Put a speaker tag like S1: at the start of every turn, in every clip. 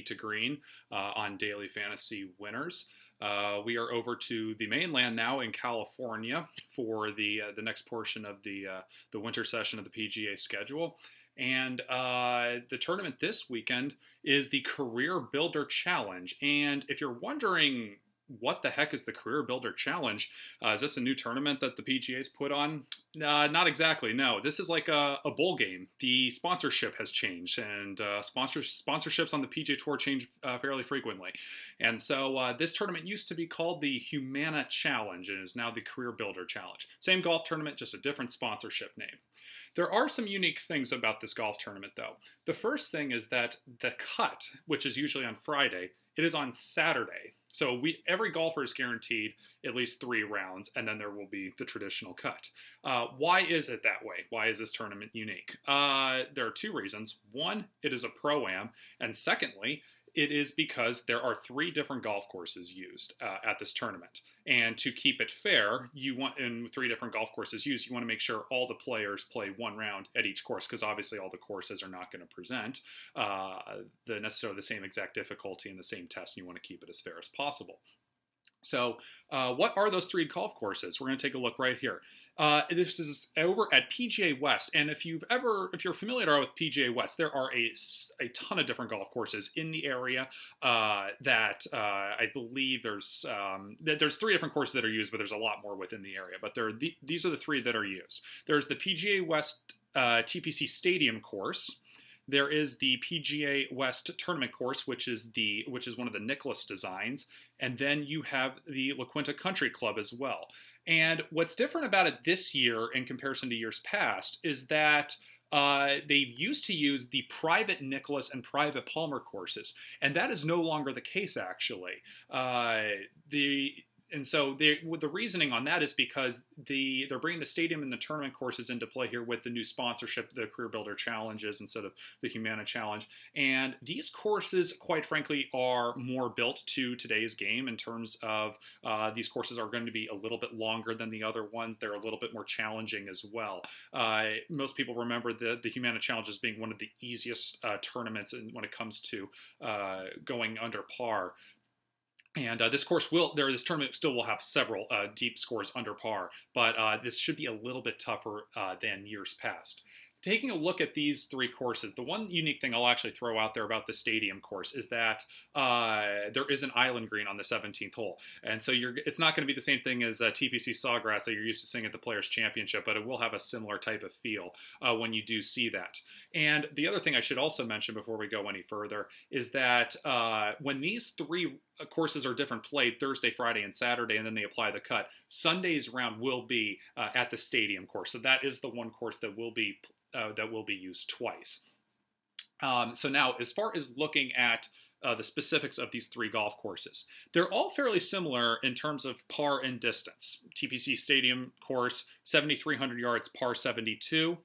S1: to green on Daily Fantasy Winners. We are over to the mainland now in California for the next portion of the winter session of the PGA schedule. And the tournament this weekend is the Career Builder Challenge. And if you're wondering what the heck is the Career Builder Challenge, is this a new tournament that the PGA's put on? Not exactly, no. This is like a bowl game. The sponsorship has changed, and sponsorships on the PGA Tour change fairly frequently. And so this tournament used to be called the Humana Challenge and is now the Career Builder Challenge. Same golf tournament, just a different sponsorship name. There are some unique things about this golf tournament, though. The first thing is that the cut, which is usually on Friday, it is on Saturday. So every golfer is guaranteed at least 3 rounds, and then there will be the traditional cut. Why is it that way? Why is this tournament unique? There are 2 reasons. One, it is a pro-am, and secondly, it is because there are 3 different golf courses used at this tournament. And to keep it fair, in 3 different golf courses used, you want to make sure all the players play 1 round at each course, because obviously all the courses are not going to present necessarily the same exact difficulty in the same test, and you want to keep it as fair as possible. So what are those 3 golf courses? We're going to take a look right here. This is over at PGA West, and if you're familiar with PGA West, there are a ton of different golf courses in the area. I believe there's 3 different courses that are used, but there's a lot more within the area. But these are the 3 that are used. There's the PGA West TPC Stadium course. There is the PGA West Tournament course, which is one of the Nicklaus designs, and then you have the Quinta Country Club as well. And what's different about it this year in comparison to years past is that they used to use the private Nicklaus and private Palmer courses, and that is no longer the case actually. So the reasoning on that is because they're bringing the stadium and the tournament courses into play here with the new sponsorship, the Career Builder Challenges instead of the Humana Challenge. And these courses, quite frankly, are more built to today's game in terms of these courses are going to be a little bit longer than the other ones. They're a little bit more challenging as well. Most people remember the Humana Challenge as being one of the easiest tournaments when it comes to going under par. And this tournament still will have several deep scores under par, but this should be a little bit tougher than years past. Taking a look at these 3 courses, the one unique thing I'll actually throw out there about the stadium course is that there is an island green on the 17th hole. And so it's not going to be the same thing as TPC Sawgrass that you're used to seeing at the Players' Championship, but it will have a similar type of feel when you do see that. And the other thing I should also mention before we go any further is that when these 3 courses are different played Thursday, Friday, and Saturday, and then they apply the cut, Sunday's round will be at the stadium course. So that is the one course that will be used twice. So now, as far as looking at the specifics of these 3 golf courses, they're all fairly similar in terms of par and distance. TPC Stadium course, 7,300 yards, par 72.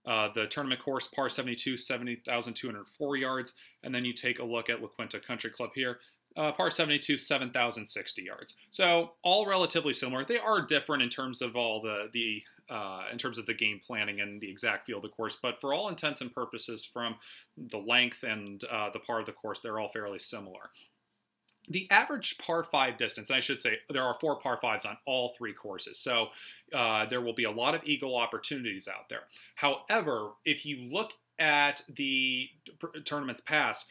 S1: The tournament course, par 72, 70,204 yards. And then you take a look at La Quinta Country Club here. Par 72, 7,060 yards. So all relatively similar. They are different in terms of all in terms of the game planning and the exact feel of the course, but for all intents and purposes, from the length and the par of the course, they're all fairly similar. The average par 5 distance, and I should say there are 4 par 5s on all 3 courses, so there will be a lot of eagle opportunities out there. However, if you look at the tournaments past,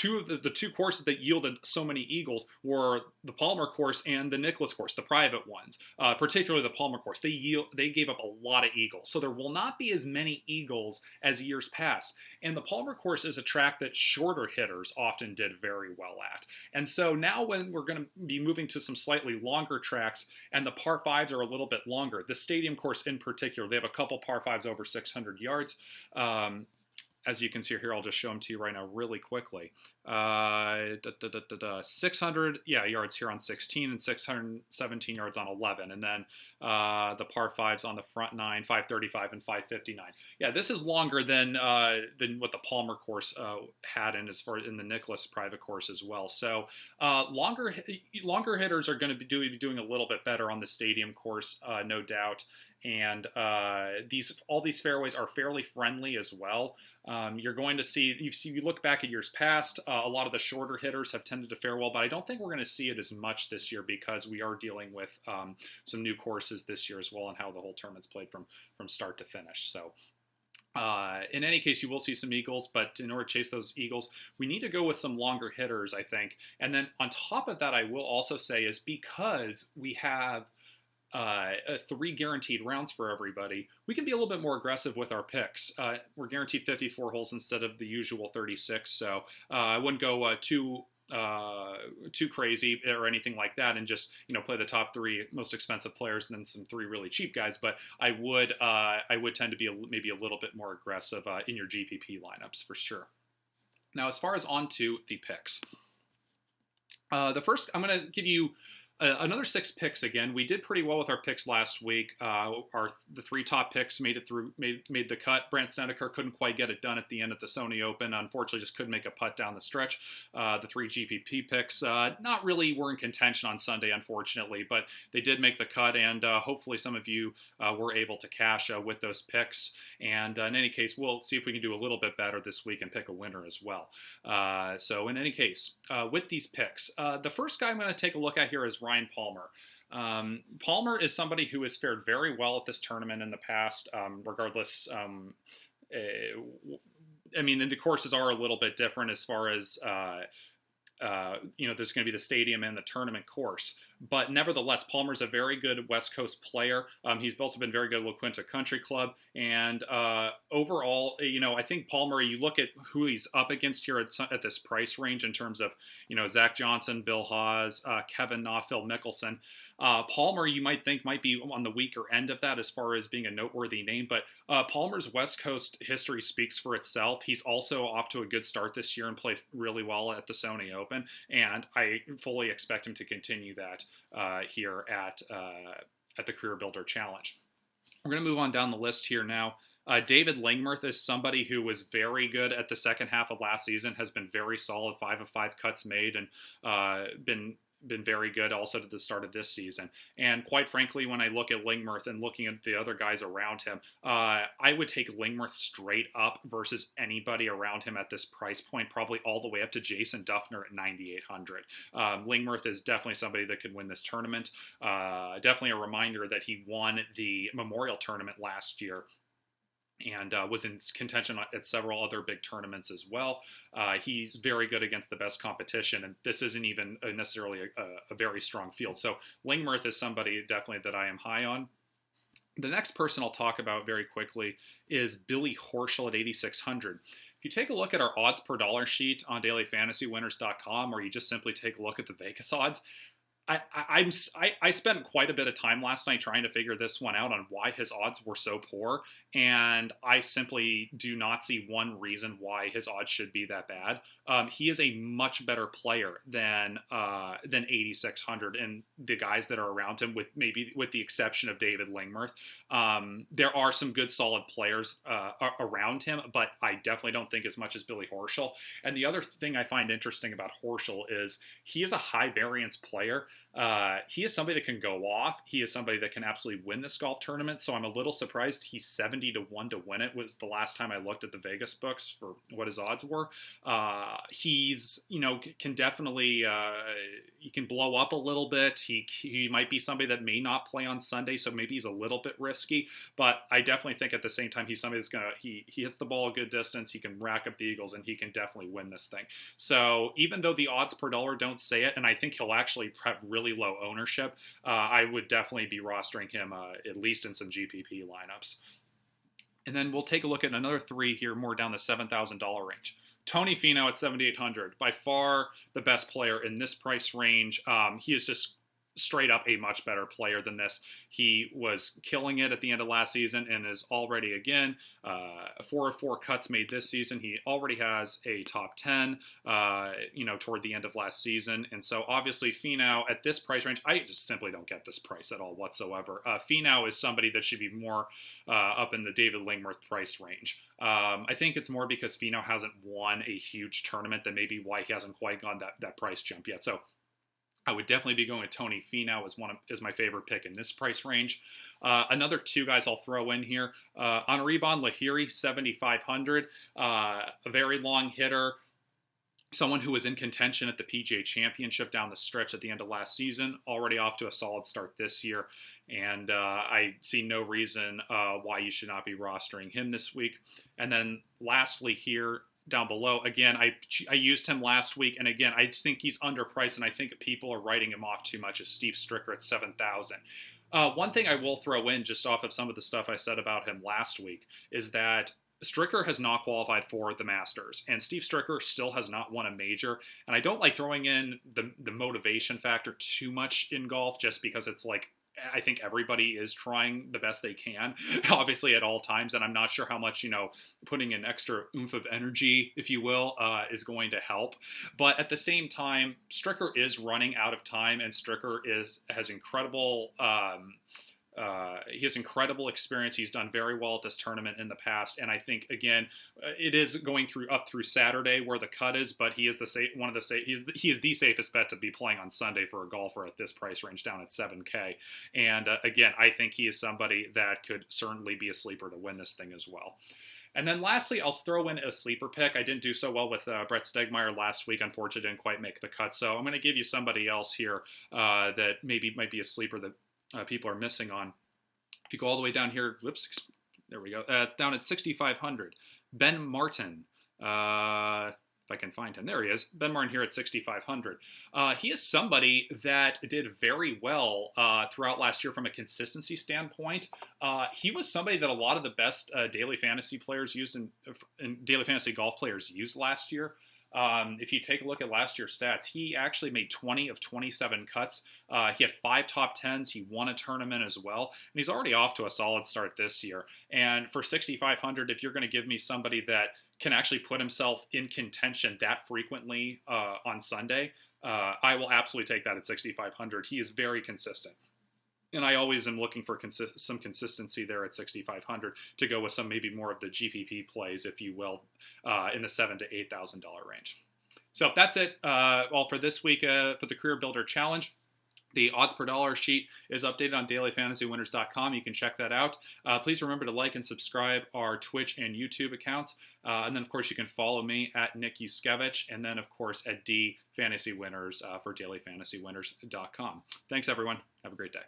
S1: the 2 courses that yielded so many eagles were the Palmer course and the Nicklaus course, the private ones, particularly the Palmer course. They gave up a lot of eagles. So there will not be as many eagles as years past. And the Palmer course is a track that shorter hitters often did very well at. And so now when we're going to be moving to some slightly longer tracks and the par 5s are a little bit longer, the stadium course in particular, they have a couple par 5s over 600 yards. As you can see here, I'll just show them to you right now really quickly. 600 yards here on 16 and 617 yards on 11. And then the par 5s on the front 9, 535 and 559. Yeah, this is longer than what the Palmer course had in the Nicklaus private course as well. So longer hitters are going to be doing a little bit better on the stadium course, no doubt. and all these fairways are fairly friendly as well. You're going to see, if you look back at years past, a lot of the shorter hitters have tended to fare well, but I don't think we're going to see it as much this year because we are dealing with some new courses this year as well, and how the whole tournament's played from start to finish. So in any case, you will see some eagles, but in order to chase those eagles, we need to go with some longer hitters, I think. And then on top of that, I will also say is because we have 3 guaranteed rounds for everybody, we can be a little bit more aggressive with our picks. We're guaranteed 54 holes instead of the usual 36, so I wouldn't go too crazy or anything like that, and just play the top 3 most expensive players and then some 3 really cheap guys. But I would tend to be maybe a little bit more aggressive in your GPP lineups for sure. Now, as far as onto the picks, the first I'm going to give you another 6 picks again. We did pretty well with our picks last week. The 3 top picks made the cut. Brandt Snedeker couldn't quite get it done at the end at the Sony Open. Unfortunately, just couldn't make a putt down the stretch. The 3 GPP picks not really were in contention on Sunday, unfortunately, but they did make the cut, and hopefully some of you were able to cash with those picks. And in any case, we'll see if we can do a little bit better this week and pick a winner as well. So in any case, with these picks, the first guy I'm going to take a look at here is Ryan Palmer. Palmer is somebody who has fared very well at this tournament in the past, regardless. I mean, and the courses are a little bit different as far as there's going to be the stadium and the tournament course. But nevertheless, Palmer's a very good West Coast player. He's also been very good at La Quinta Country Club. And overall, I think Palmer, you look at who he's up against here at this price range in terms of, Zach Johnson, Bill Haas, Kevin Na, Phil Mickelson. Palmer, you might think might be on the weaker end of that as far as being a noteworthy name, but Palmer's West Coast history speaks for itself. He's also off to a good start this year and played really well at the Sony Open, and I fully expect him to continue that here at the Career Builder Challenge. We're going to move on down the list here now. David Lingmerth is somebody who was very good at the second half of last season, has been very solid, 5 of 5 cuts made, and been very good also to the start of this season. And quite frankly, when I look at Lingmerth and looking at the other guys around him, I would take Lingmerth straight up versus anybody around him at this price point, probably all the way up to Jason Duffner at 9,800. Lingmerth is definitely somebody that could win this tournament. Definitely a reminder that he won the Memorial Tournament last year and was in contention at several other big tournaments as well. He's very good against the best competition, and this isn't even necessarily a very strong field. So Lingmerth is somebody definitely that I am high on. The next person I'll talk about very quickly is Billy Horschel at 8,600. If you take a look at our odds per dollar sheet on DailyFantasyWinners.com, or you just simply take a look at the Vegas odds, I spent quite a bit of time last night trying to figure this one out on why his odds were so poor, and I simply do not see one reason why his odds should be that bad. He is a much better player than 8,600, and the guys that are around him, with the exception of David Lingmerth. There are some good solid players around him, but I definitely don't think as much as Billy Horschel. And the other thing I find interesting about Horschel is he is a high variance player. He is somebody that can go off. He is somebody that can absolutely win this golf tournament. So I'm a little surprised he's 70-1 to win it. Was the last time I looked at the Vegas books for what his odds were. He's can definitely he can blow up a little bit. He might be somebody that may not play on Sunday, so maybe he's a little bit risky. But I definitely think at the same time he's somebody that's he hits the ball a good distance. He can rack up the eagles, and he can definitely win this thing. So even though the odds per dollar don't say it, and I think he'll actually have really low ownership, I would definitely be rostering him at least in some GPP lineups. And then we'll take a look at another 3 here, more down the $7,000 range. Tony Finau at 7,800, by far the best player in this price range. He is just straight up a much better player than this. He was killing it at the end of last season and is already, again, 4 of 4 cuts made this season. He already has a top 10, toward the end of last season. And so obviously Finau at this price range, I just simply don't get this price at all whatsoever. Finau is somebody that should be more up in the David Lingmerth price range. I think it's more because Finau hasn't won a huge tournament than maybe why he hasn't quite gone that price jump yet. So I would definitely be going with Tony Finau as my favorite pick in this price range. Another two guys I'll throw in here: Anriban Lahiri, 7,500, a very long hitter. Someone who was in contention at the PGA Championship down the stretch at the end of last season, already off to a solid start this year, and I see no reason why you should not be rostering him this week. And then lastly here, down below, again, I used him last week, and again, I just think he's underpriced, and I think people are writing him off too much, as Steve Stricker at 7,000. One thing I will throw in, just off of some of the stuff I said about him last week, is that Stricker has not qualified for the Masters, and Steve Stricker still has not won a major. And I don't like throwing in the motivation factor too much in golf, just because it's like, I think everybody is trying the best they can, obviously at all times, and I'm not sure how much, putting an extra oomph of energy, if you will, is going to help. But at the same time, Stricker is running out of time, and Stricker has incredible he has incredible experience. He's done very well at this tournament in the past, and I think again, it is going up through Saturday where the cut is. But he is he is the safest bet to be playing on Sunday for a golfer at this price range down at 7K. And again, I think he is somebody that could certainly be a sleeper to win this thing as well. And then lastly, I'll throw in a sleeper pick. I didn't do so well with Brett Stegmeyer last week. Unfortunately, didn't quite make the cut. So I'm going to give you somebody else here that maybe might be a sleeper that people are missing on. If you go all the way down here, there we go, down at 6,500, Ben Martin. If I can find him, there he is. Ben Martin here at 6,500. He is somebody that did very well throughout last year from a consistency standpoint. He was somebody that a lot of the best daily fantasy players used and daily fantasy golf players used last year. If you take a look at last year's stats, he actually made 20 of 27 cuts. He had 5 top 10s. He won a tournament as well. And he's already off to a solid start this year. And for 6,500, if you're going to give me somebody that can actually put himself in contention that frequently on Sunday, I will absolutely take that at 6,500. He is very consistent. And I always am looking for some consistency there at 6,500 to go with some maybe more of the GPP plays, if you will, in the $7,000 to $8,000 range. So that's it all for this week for the Career Builder Challenge. The odds per dollar sheet is updated on DailyFantasyWinners.com. You can check that out. Please remember to like and subscribe our Twitch and YouTube accounts. And then, of course, you can follow me at Nick Juskewycz, and then, of course, at DFantasyWinners for DailyFantasyWinners.com. Thanks, everyone. Have a great day.